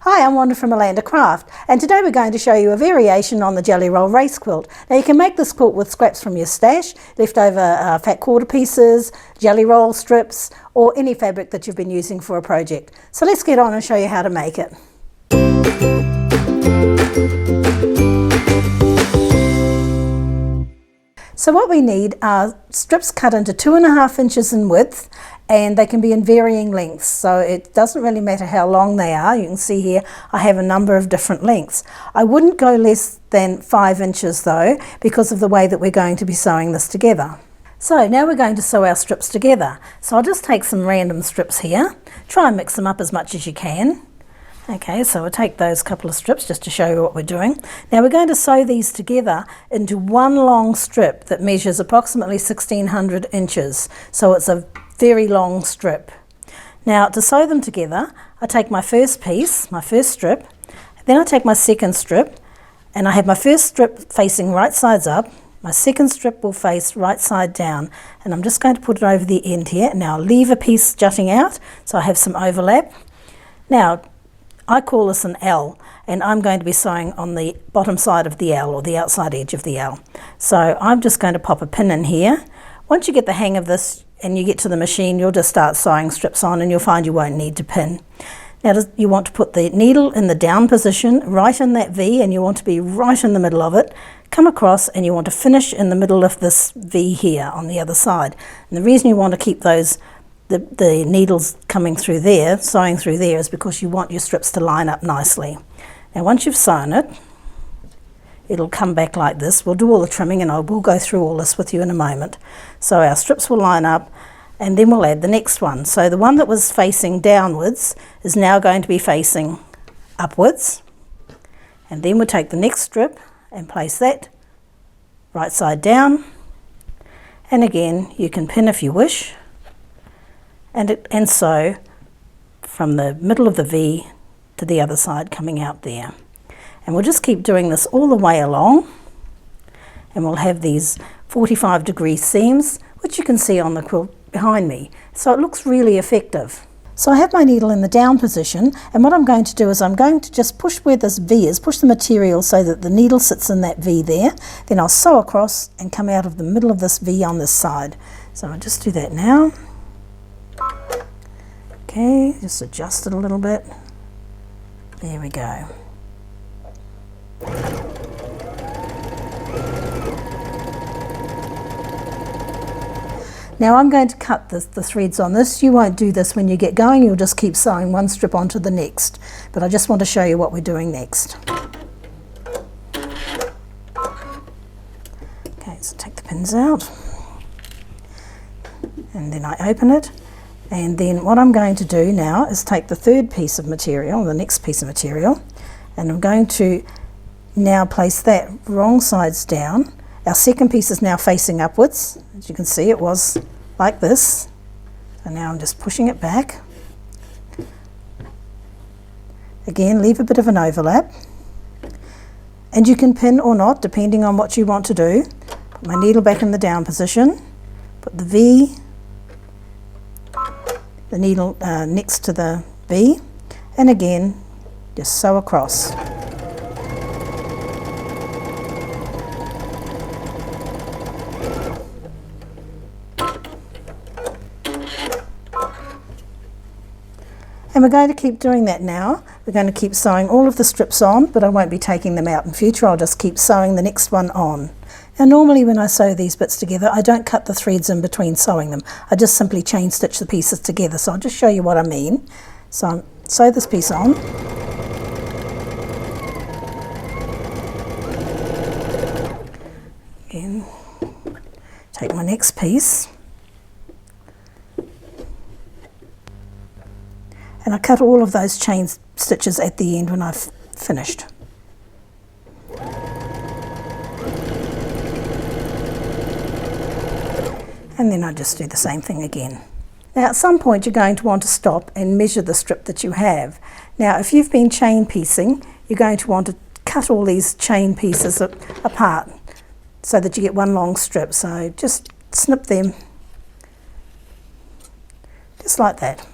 Hi, I'm Wanda from Alanda Craft, and today we're going to show you a variation on the Jelly Roll Race Quilt. Now you can make this quilt with scraps from your stash, leftover fat quarter pieces, jelly roll strips, or any fabric that you've been using for a project. So let's get on and show you how to make it. So what we need are strips cut into 2.5 inches in width, and they can be in varying lengths, so it doesn't really matter how long they are. You can see here I have a number of different lengths. I wouldn't go less than 5 inches though, because of the way that we're going to be sewing this together. So now we're going to sew our strips together. So I'll just take some random strips here, try and mix them up as much as you can. Okay, so we'll take those couple of strips just to show you what we're doing. Now we're going to sew these together into one long strip that measures approximately 1600 inches. So it's a very long strip. Now to sew them together, I take my first piece, my first strip, then I take my second strip, and I have my first strip facing right sides up. My second strip will face right side down, and I'm just going to put it over the end here. Now I'll leave a piece jutting out so I have some overlap. Now I call this an L, and I'm going to be sewing on the bottom side of the L, or the outside edge of the L. So I'm just going to pop a pin in here. Once you get the hang of this and you get to the machine, you'll just start sewing strips on and you'll find you won't need to pin. Now you want to put the needle in the down position right in that V, and you want to be right in the middle of it. Come across and you want to finish in the middle of this V here on the other side. And the reason you want to keep those the needles coming through there, sewing through there, is because you want your strips to line up nicely. Now once you've sewn it, it'll come back like this. We'll do all the trimming and I will go through all this with you in a moment. So our strips will line up, and then we'll add the next one. So the one that was facing downwards is now going to be facing upwards, and then we'll take the next strip and place that right side down, and again you can pin if you wish, and sew from the middle of the V to the other side coming out there. And we'll just keep doing this all the way along, and we'll have these 45-degree seams, which you can see on the quilt behind me. So it looks really effective. So I have my needle in the down position, and what I'm going to do is I'm going to just push where this V is, push the material so that the needle sits in that V there. Then I'll sew across and come out of the middle of this V on this side. So I'll just do that now. Okay, just adjust it a little bit. There we go. Now I'm going to cut the threads on this. You won't do this when you get going, you'll just keep sewing one strip onto the next. But I just want to show you what we're doing next. Okay, so take the pins out, and then I open it. And then what I'm going to do now is take the third piece of material, the next piece of material, and I'm going to now place that wrong sides down. Our second piece is now facing upwards. As you can see, it was like this. So now I'm just pushing it back. Again, leave a bit of an overlap. And you can pin or not, depending on what you want to do. Put my needle back in the down position. Put the V, the needle next to the V, and again, just sew across. And we're going to keep doing that now. We're going to keep sewing all of the strips on, but I won't be taking them out in future. I'll just keep sewing the next one on. Now normally when I sew these bits together, I don't cut the threads in between sewing them. I just simply chain stitch the pieces together. So I'll just show you what I mean. So I'll sew this piece on. Again, take my next piece. And I cut all of those chain stitches at the end when I've finished. And then I just do the same thing again. Now at some point you're going to want to stop and measure the strip that you have. Now if you've been chain piecing, you're going to want to cut all these chain pieces apart so that you get one long strip. So just snip them just like that.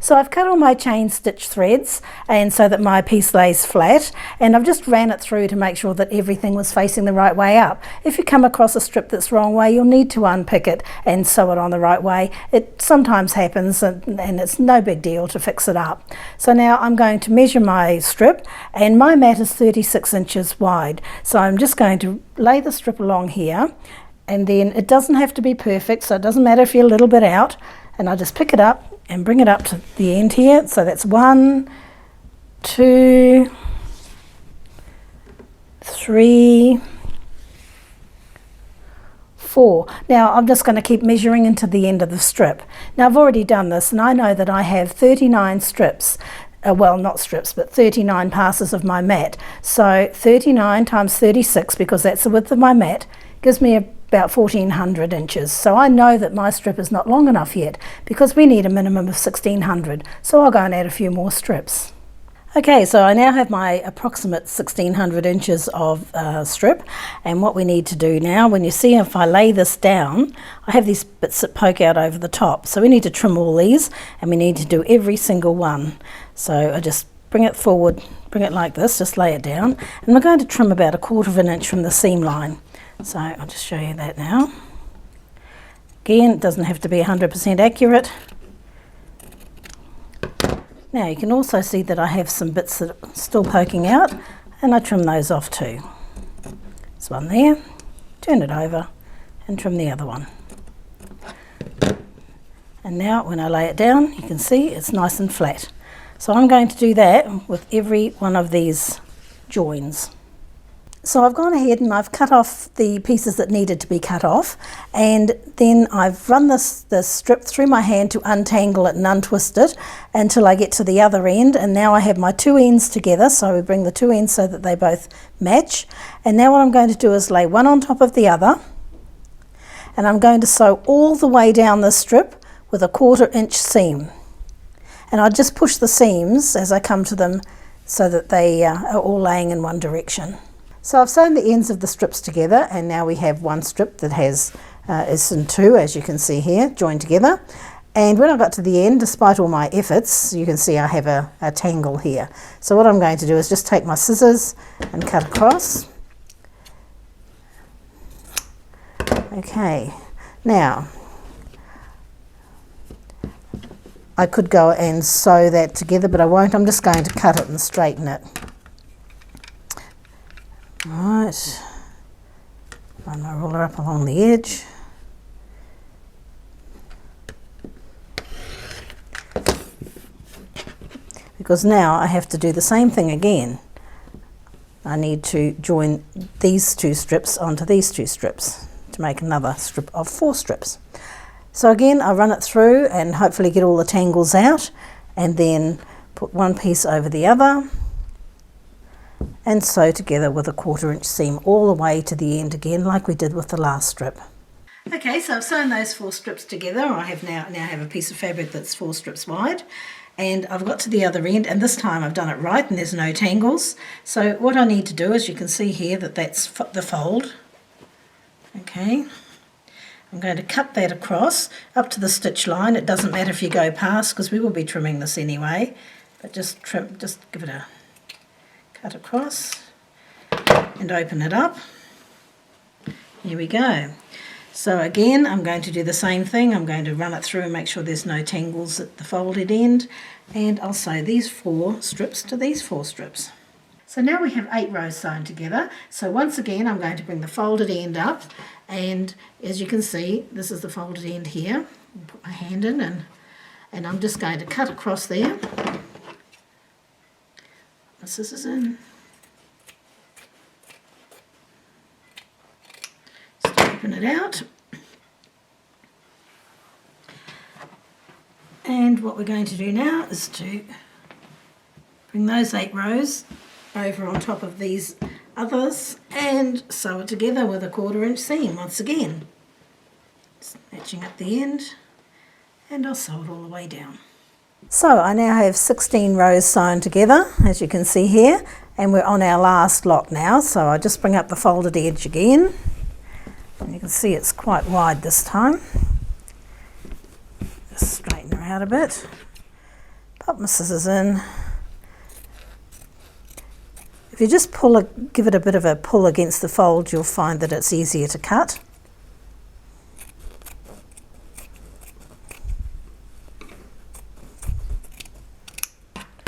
So I've cut all my chain stitch threads and so that my piece lays flat, and I've just ran it through to make sure that everything was facing the right way up. If you come across a strip that's the wrong way, you'll need to unpick it and sew it on the right way. It sometimes happens, and it's no big deal to fix it up. So now I'm going to measure my strip, and my mat is 36 inches wide. So I'm just going to lay the strip along here, and then it doesn't have to be perfect, so it doesn't matter if you're a little bit out, and I'll just pick it up and bring it up to the end here. So that's 1, 2, 3, 4. Now I'm just going to keep measuring into the end of the strip. Now I've already done this, and I know that I have 39 strips. Well, not strips, but 39 passes of my mat. So 39 times 36, because that's the width of my mat, gives me about 1400 inches. So I know that my strip is not long enough yet, because we need a minimum of 1600. So I'll go and add a few more strips. Okay, so I now have my approximate 1600 inches of strip, and what we need to do now, when you see if I lay this down, I have these bits that poke out over the top. So we need to trim all these, and we need to do every single one. So I just bring it forward, bring it like this, just lay it down, and we're going to trim about 1/4 of an inch from the seam line. So I'll just show you that now. Again, it doesn't have to be 100% accurate. Now you can also see that I have some bits that are still poking out, and I trim those off too. There's one there, turn it over and trim the other one. And now when I lay it down, you can see it's nice and flat. So I'm going to do that with every one of these joins. So I've gone ahead and I've cut off the pieces that needed to be cut off, and then I've run this strip through my hand to untangle it and untwist it until I get to the other end, and now I have my two ends together, so we bring the two ends so that they both match. And now what I'm going to do is lay one on top of the other, and I'm going to sew all the way down the strip with a 1/4 inch seam. And I just push the seams as I come to them so that they are all laying in one direction. So I've sewn the ends of the strips together, and now we have one strip that has is in two, as you can see here, joined together. And when I got to the end, despite all my efforts, you can see I have a tangle here. So what I'm going to do is just take my scissors and cut across. Okay, now I could go and sew that together, but I won't. I'm just going to cut it and straighten it. Right, run my ruler up along the edge. Because now I have to do the same thing again. I need to join these two strips onto these two strips to make another strip of 4 strips. So again, I run it through and hopefully get all the tangles out, and then put one piece over the other and sew together with a 1/4 inch seam all the way to the end again, like we did with the last strip. Okay, so I've sewn those 4 strips together. I have now have a piece of fabric that's 4 strips wide, and I've got to the other end, and this time I've done it right and there's no tangles. So what I need to do is, you can see here that that's the fold. Okay, I'm going to cut that across up to the stitch line. It doesn't matter if you go past, because we will be trimming this anyway, but just give it a cut across and open it up. Here we go. So again, I'm going to do the same thing. I'm going to run it through and make sure there's no tangles at the folded end, and I'll sew these 4 strips to these 4 strips. So now we have 8 rows sewn together. So once again, I'm going to bring the folded end up, and as you can see, this is the folded end here. I'll put my hand in, and I'm just going to cut across there. My scissors in. Open it out. And what we're going to do now is to bring those 8 rows over on top of these others and sew it together with a 1/4 inch seam once again. Just matching up the end, and I'll sew it all the way down. So I now have 16 rows sewn together, as you can see here, and we're on our last lot now. So I just bring up the folded edge again, and you can see it's quite wide this time. Just straighten her out a bit. pop my scissors in. If you just give it a bit of a pull against the fold, you'll find that it's easier to cut.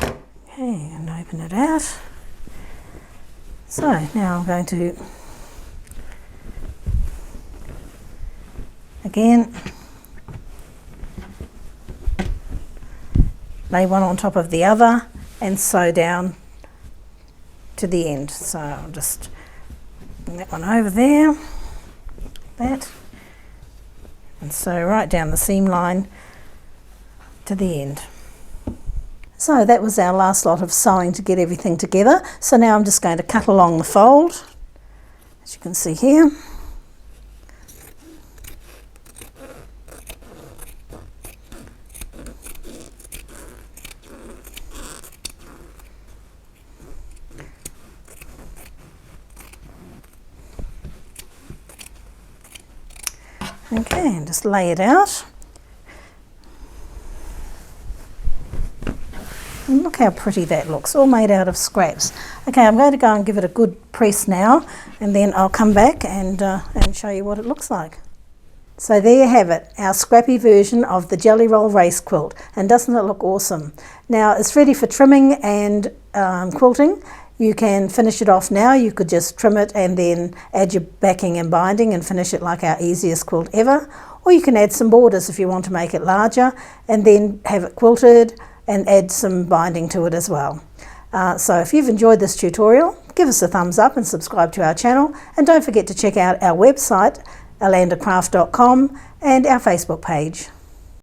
Okay, and open it out. So now I'm going to again lay one on top of the other and sew down to the end. So I'll just bring that one over there, that, and sew right down the seam line to the end. So that was our last lot of sewing to get everything together. So now I'm just going to cut along the fold, as you can see here. Okay, and just lay it out. And look how pretty that looks, all made out of scraps. Okay, I'm going to go and give it a good press now, and then I'll come back and show you what it looks like. So there you have it, our scrappy version of the Jelly Roll Race Quilt, and doesn't it look awesome? Now it's ready for trimming and quilting. You can finish it off now. You could just trim it and then add your backing and binding and finish it like our easiest quilt ever. Or you can add some borders if you want to make it larger, and then have it quilted and add some binding to it as well. So if you've enjoyed this tutorial, give us a thumbs up and subscribe to our channel, and don't forget to check out our website, alandacraft.com, and our Facebook page.